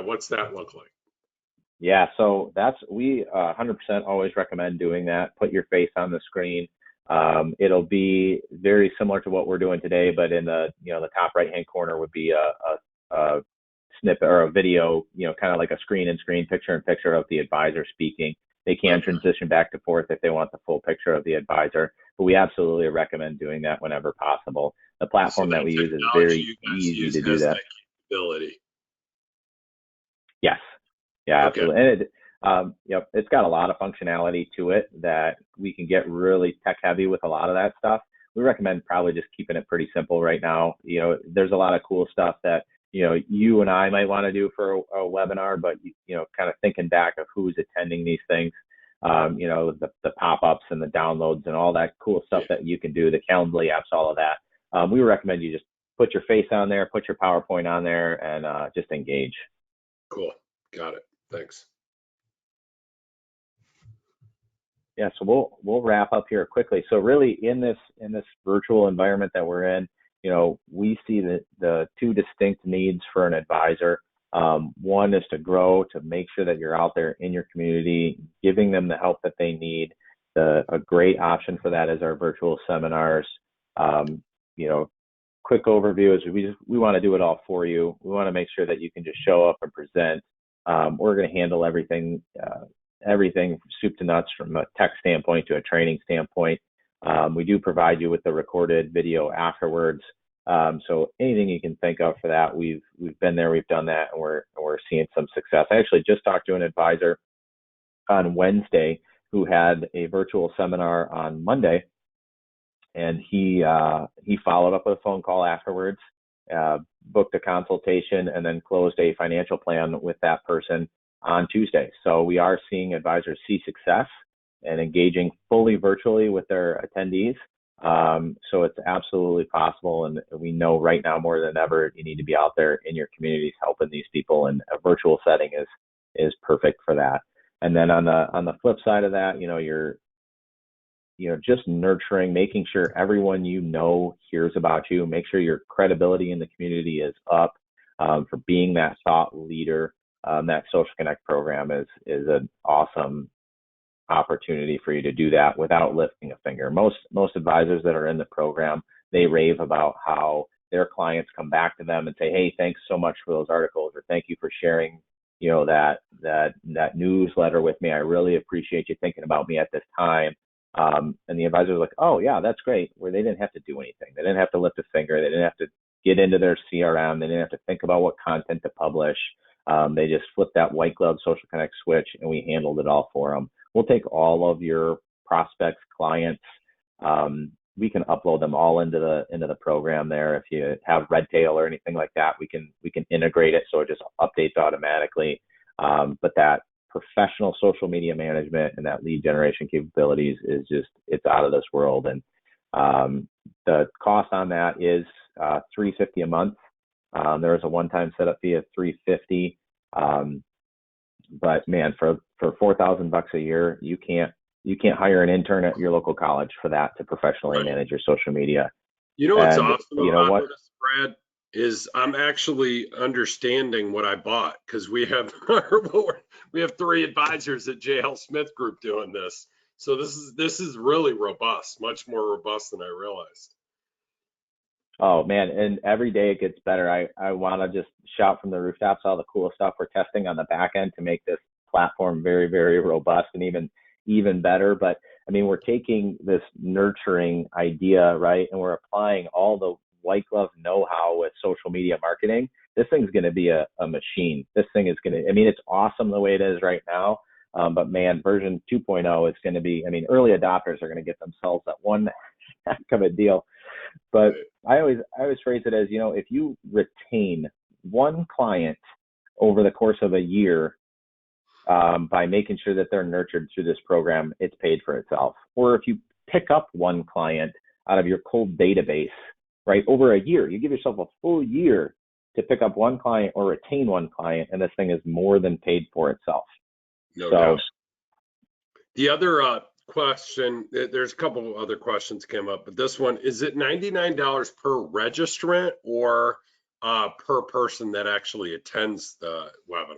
[SPEAKER 1] what's that look like?
[SPEAKER 2] Yeah, so we 100% always recommend doing that. Put your face on the screen. It'll be very similar to what we're doing today, but in the top right hand corner would be a snippet or a video, kind of like a screen in screen, picture in picture of the advisor speaking. They can transition back and forth if they want the full picture of the advisor, but we absolutely recommend doing that whenever possible. The platform that we use is very easy to do that.
[SPEAKER 1] Capability.
[SPEAKER 2] Yes. Yeah,
[SPEAKER 1] Okay.
[SPEAKER 2] absolutely. And it's got a lot of functionality to it that we can get really tech heavy with a lot of that stuff. We recommend probably just keeping it pretty simple right now. There's a lot of cool stuff that, you and I might want to do for a webinar, but, kind of thinking back of who's attending these things, the pop-ups and the downloads and all that cool stuff that you can do, the Calendly apps, all of that. We recommend you just put your face on there, put your PowerPoint on there, and just engage.
[SPEAKER 1] Cool. Got it. Thanks.
[SPEAKER 2] Yeah, so we'll wrap up here quickly. So really, in this virtual environment that we're in, we see the two distinct needs for an advisor. One is to grow, to make sure that you're out there in your community, giving them the help that they need. A great option for that is our virtual seminars. Quick overview is we want to do it all for you. We want to make sure that you can just show up and present. We're going to handle everything soup to nuts, from a tech standpoint to a training standpoint. We do provide you with the recorded video afterwards. So anything you can think of for that, we've been there, we've done that, and we're seeing some success. I actually just talked to an advisor on Wednesday who had a virtual seminar on Monday, and he followed up with a phone call afterwards, booked a consultation, and then closed a financial plan with that person on Tuesday. So we are seeing advisors see success and engaging fully virtually with their attendees. So it's absolutely possible. And we know right now more than ever, you need to be out there in your communities helping these people. And a virtual setting is perfect for that. And then on the flip side of that, you're just nurturing, making sure everyone hears about you, make sure your credibility in the community is up, for being that thought leader. That Social Connect program is an awesome opportunity for you to do that without lifting a finger. Most advisors that are in the program, they rave about how their clients come back to them and say, "Hey, thanks so much for those articles," or "Thank you for sharing, that newsletter with me. I really appreciate you thinking about me at this time." And the advisor's like, "Oh yeah, that's great." Where they didn't have to do anything. They didn't have to lift a finger. They didn't have to get into their CRM. They didn't have to think about what content to publish. They just flipped that white glove Social Connect switch, and we handled it all for them. We'll take all of your prospects, clients. We can upload them all into the program there. If you have red tail or anything like that, we can integrate it so it just updates automatically. But that professional social media management and that lead generation capabilities it's out of this world. And the cost on that is $350 a month. There is a one-time setup fee of $350. But man, for $4,000 a year, you can't hire an intern at your local college for that to professionally manage your social media.
[SPEAKER 1] You know what's awesome
[SPEAKER 2] you know
[SPEAKER 1] about
[SPEAKER 2] what?
[SPEAKER 1] this, Brad, is I'm actually understanding what I bought, because we have 3 advisors at JL Smith Group doing this. So this is really robust, much more robust than I realized.
[SPEAKER 2] Oh man, and every day it gets better. I want to just shout from the rooftops all the cool stuff we're testing on the back end to make this platform very, very robust and even better. But I mean, we're taking this nurturing idea, right, and we're applying all the white glove know-how with social media marketing. This thing's going to be a machine. This thing is going to, I mean, it's awesome the way it is right now. But man, version 2.0 is going to be, I mean, early adopters are going to get themselves that one heck of a deal. But I always phrase it as, if you retain one client over the course of a year, by making sure that they're nurtured through this program, it's paid for itself. Or if you pick up one client out of your cold database, right, over a year, you give yourself a full year to pick up one client or retain one client, and this thing is more than paid for itself.
[SPEAKER 1] No doubt. The other question, there's a couple of other questions came up, but this one, is it $99 per registrant or per person that actually attends the webinar?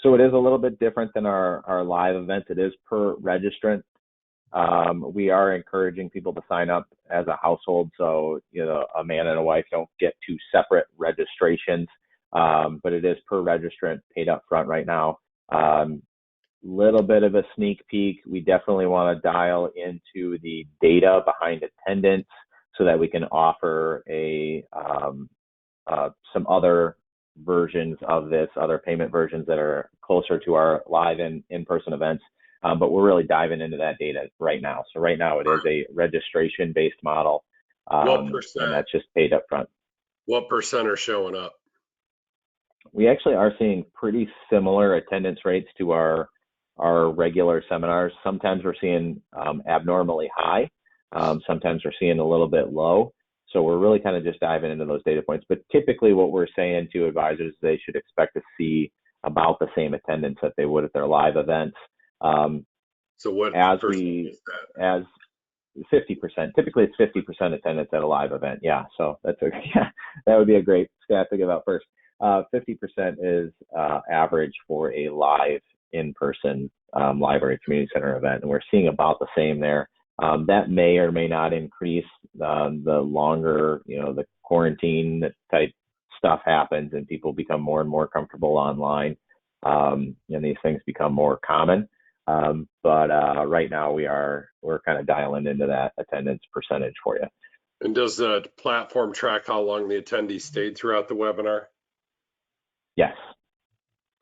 [SPEAKER 2] So it is a little bit different than our live events. It is per registrant. We are encouraging people to sign up as a household, so a man and a wife don't get 2 separate registrations. But it is per registrant, paid up front right now. Little bit of a sneak peek. We definitely want to dial into the data behind attendance so that we can offer some other versions of this, other payment versions that are closer to our live and in-person events. But we're really diving into that data right now. So right now it is a registration-based model.
[SPEAKER 1] What percent?
[SPEAKER 2] And that's just paid up front.
[SPEAKER 1] What percent are showing up?
[SPEAKER 2] We actually are seeing pretty similar attendance rates to our regular seminars. Sometimes we're seeing abnormally high. Sometimes we're seeing a little bit low. So we're really kind of just diving into those data points. But typically what we're saying to advisors, they should expect to see about the same attendance that they would at their live events.
[SPEAKER 1] So what
[SPEAKER 2] as
[SPEAKER 1] is that?
[SPEAKER 2] As 50%. Typically it's 50% attendance at a live event. Yeah. So that would be a great stat to give out first. 50% is average for a live in-person library community center event, and we're seeing about the same there. That may or may not increase the longer, the quarantine type stuff happens and people become more and more comfortable online, and these things become more common. But right now we're kind of dialing into that attendance percentage for you.
[SPEAKER 1] And does the platform track how long the attendee stayed throughout the webinar?
[SPEAKER 2] Yes.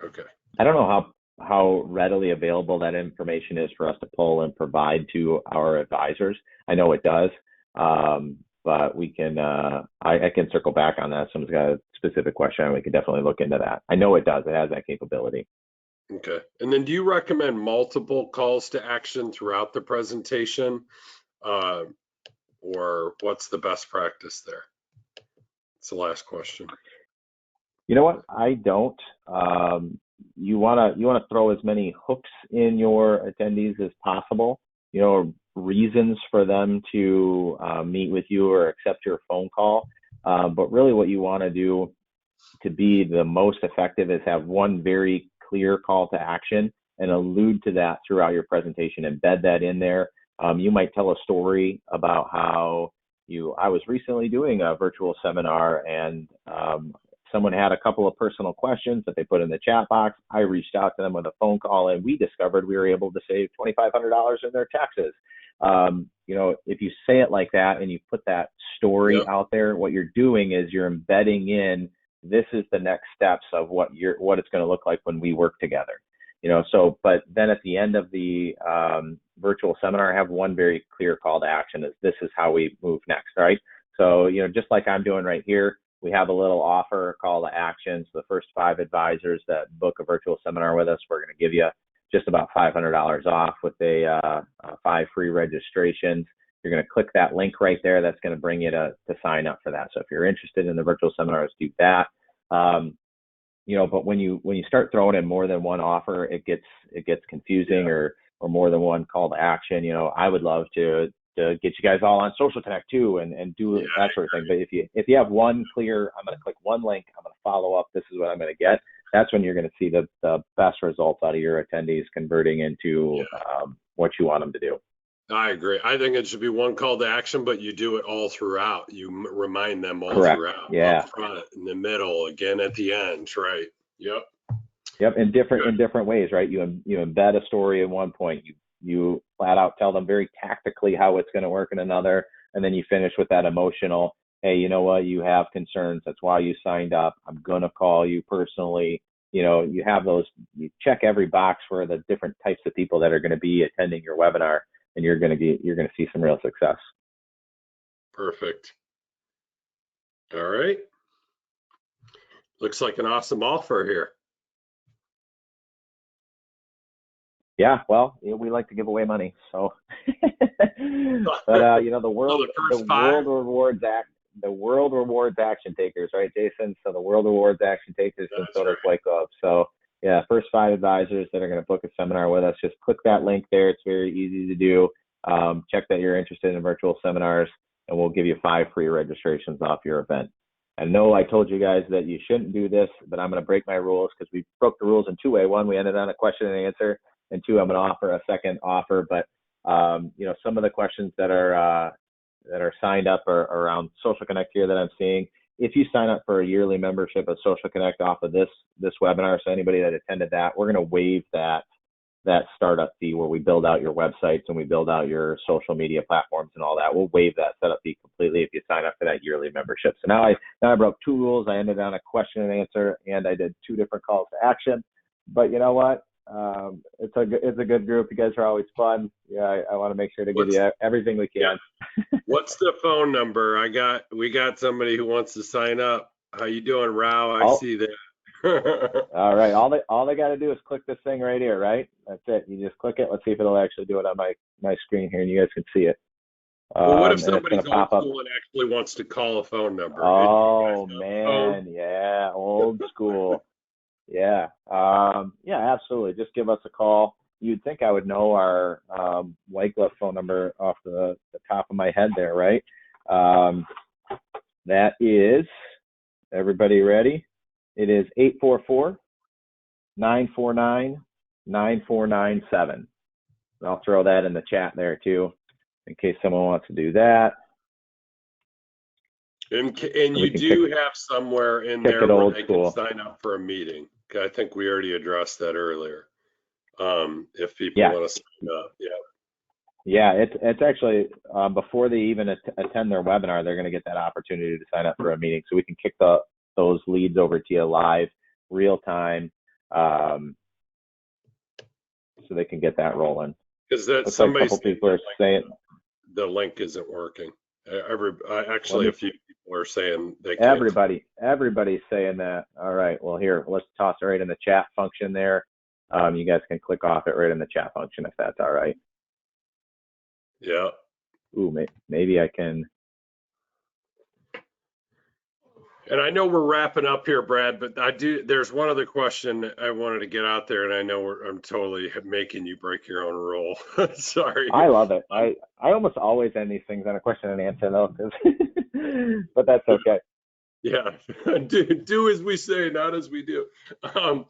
[SPEAKER 1] Okay.
[SPEAKER 2] I don't know how readily available that information is for us to pull and provide to our advisors. I know it does, but we can. I can circle back on that. If someone's got a specific question, we can definitely look into that. I know it does. It has that capability.
[SPEAKER 1] Okay. And then do you recommend multiple calls to action throughout the presentation? or what's the best practice there? It's the last question.
[SPEAKER 2] You know what? I don't. You wanna throw as many hooks in your attendees as possible. You know, reasons for them to meet with you or accept your phone call. But really, what you want to do to be the most effective is have one very clear call to action and allude to that throughout your presentation. Embed that in there. You might tell a story about how I was recently doing a virtual seminar and someone had a couple of personal questions that they put in the chat box. I reached out to them with a phone call and we discovered we were able to save $2,500 in their taxes. You know, if you say it like that and you put that story out there, what you're doing is you're embedding in, this is the next steps of what it's going to look like when we work together. You know, so, but then at the end of the virtual seminar, I have one very clear call to action is this is how we move next, right? So, you know, just like I'm doing right here, we have a little offer call to action. So the first 5 advisors that book a virtual seminar with us, we're going to give you just about $500 off with 5 free registrations. You're going to click that link right there. That's going to bring you to sign up for that. So if you're interested in the virtual seminars, do that. You know, but when you start throwing in more than one offer, it gets confusing or more than one call to action. You know, I would love to get you guys all on Social Connect too and do that sort of thing. But if you have one clear, I'm going to click one link, I'm going to follow up, this is what I'm going to get. That's when you're going to see the best results out of your attendees converting into what you want them to do.
[SPEAKER 1] I agree. I think it should be one call to action, but you do it all throughout. You remind them all
[SPEAKER 2] Correct.
[SPEAKER 1] throughout.
[SPEAKER 2] Yeah.
[SPEAKER 1] Up front, in the middle, again at the end, right? Yep.
[SPEAKER 2] Yep. In different ways, right? You embed a story at one point. You flat out tell them very tactically how it's going to work in another, and then you finish with that emotional, hey, you know what? You have concerns. That's why you signed up. I'm going to call you personally. You know, you have those. You check every box for the different types of people that are going to be attending your webinar. And you're going to see some real success.
[SPEAKER 1] Perfect. All right. Looks like an awesome offer here.
[SPEAKER 2] Yeah, well, we like to give away money, so. But you know, the World Rewards Action Takers, right, Jason? So the World Rewards Action Takers, and so does White Glove. So yeah, first 5 advisors that are going to book a seminar with us, just click that link there. It's very easy to do. Check that you're interested in virtual seminars, and we'll give you 5 free registrations off your event. I know I told you guys that you shouldn't do this, but I'm going to break my rules because we broke the rules in 2 ways. 1, we ended on a question and answer, and 2, I'm going to offer a second offer. But you know, some of the questions that are signed up are around Social Connect here that I'm seeing. If you sign up for a yearly membership of Social Connect off of this webinar, so anybody that attended that, we're going to waive that startup fee where we build out your websites and we build out your social media platforms and all that. We'll waive that setup fee completely if you sign up for that yearly membership. So now I broke 2 rules. I ended on a question and answer, and I did 2 different calls to action. But you know what? It's a good group. You guys are always fun. Yeah, I want to make sure to give you everything we can.
[SPEAKER 1] Yeah. What's the phone number? We got somebody who wants to sign up. How you doing, Rao? I see that.
[SPEAKER 2] All right. All they got to do is click this thing right here, right? That's it. You just click it. Let's see if it'll actually do it on my screen here, and you guys can see it.
[SPEAKER 1] Well, what if somebody's old school and actually wants to call a phone number?
[SPEAKER 2] Oh man, yeah, old school. Yeah. Yeah, absolutely. Just give us a call. You'd think I would know our White Glove phone number off the top of my head there, right? That is, everybody ready? It is 844-949-9497. I'll throw that in the chat there too, in case someone wants to do that.
[SPEAKER 1] And you do have somewhere in there where they can sign up for a meeting. I think we already addressed that earlier. If people want to sign up,
[SPEAKER 2] yeah, it's actually before they even attend their webinar, they're going to get that opportunity to sign up for a meeting, so we can kick those leads over to you live, real time, so they can get that rolling.
[SPEAKER 1] Because that somebody, a couple people are saying the link isn't working. Actually, a few people are saying they can't.
[SPEAKER 2] Everybody's saying that. All right. Well, here, let's toss it right in the chat function there. You guys can click off it right in the chat function if that's all right.
[SPEAKER 1] Yeah.
[SPEAKER 2] maybe I can.
[SPEAKER 1] And I know we're wrapping up here, Brad, but there's one other question I wanted to get out there, and I know I'm totally making you break your own rule. Sorry.
[SPEAKER 2] I love it. I almost always end these things on a question and answer though, but that's okay.
[SPEAKER 1] Yeah, do as we say, not as we do.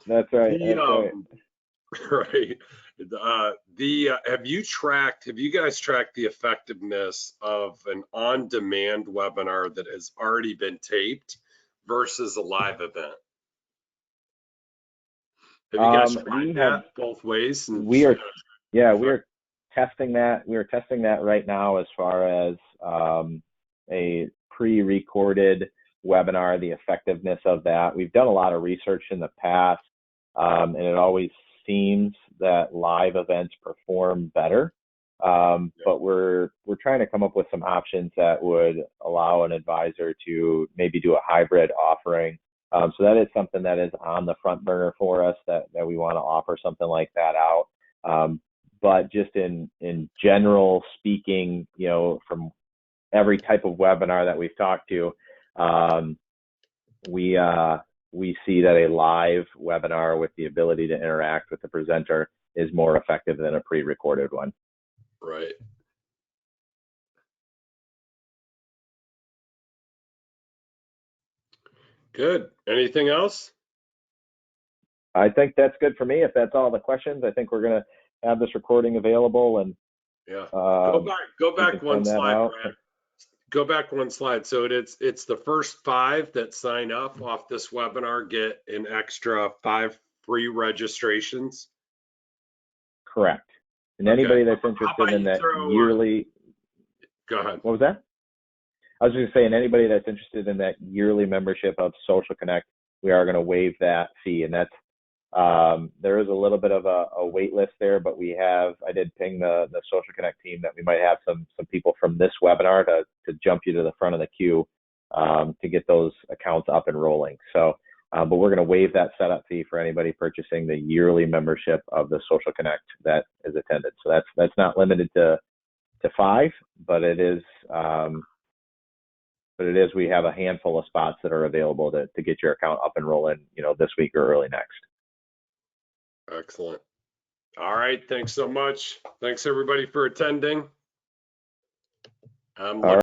[SPEAKER 2] That's right.
[SPEAKER 1] Right. Have you guys tracked the effectiveness of an on-demand webinar that has already been taped versus a live event? Have you guys tried that both ways?
[SPEAKER 2] We are testing that. We are testing that right now as far as a pre-recorded webinar, the effectiveness of that. We've done a lot of research in the past, and it always seems that live events perform better. But we're trying to come up with some options that would allow an advisor to maybe do a hybrid offering. So that is something that is on the front burner for us, that we want to offer something like that out. But just in general speaking, from every type of webinar that we've talked to, we see that a live webinar with the ability to interact with the presenter is more effective than a pre-recorded one.
[SPEAKER 1] Right. Good. Anything else?
[SPEAKER 2] I think that's good for me. If that's all the questions, I think we're going to have this recording available. And
[SPEAKER 1] yeah, go back one slide, Brad. Go back one slide. So it's the first 5 that sign up off this webinar get an extra 5 free registrations.
[SPEAKER 2] Correct. And anybody that's interested in that yearly.
[SPEAKER 1] Go ahead.
[SPEAKER 2] What was that? I was just saying, anybody that's interested in that yearly membership of Social Connect, we are going to waive that fee. And that's there is a little bit of a wait list there, but I did ping the Social Connect team that we might have some people from this webinar to jump you to the front of the queue to get those accounts up and rolling. So, but we're going to waive that setup fee for anybody purchasing the yearly membership of the Social Connect that is attended. So that's not limited to 5, but it is. We have a handful of spots that are available to get your account up and rolling, this week or early next.
[SPEAKER 1] Excellent. All right. Thanks so much. Thanks everybody for attending.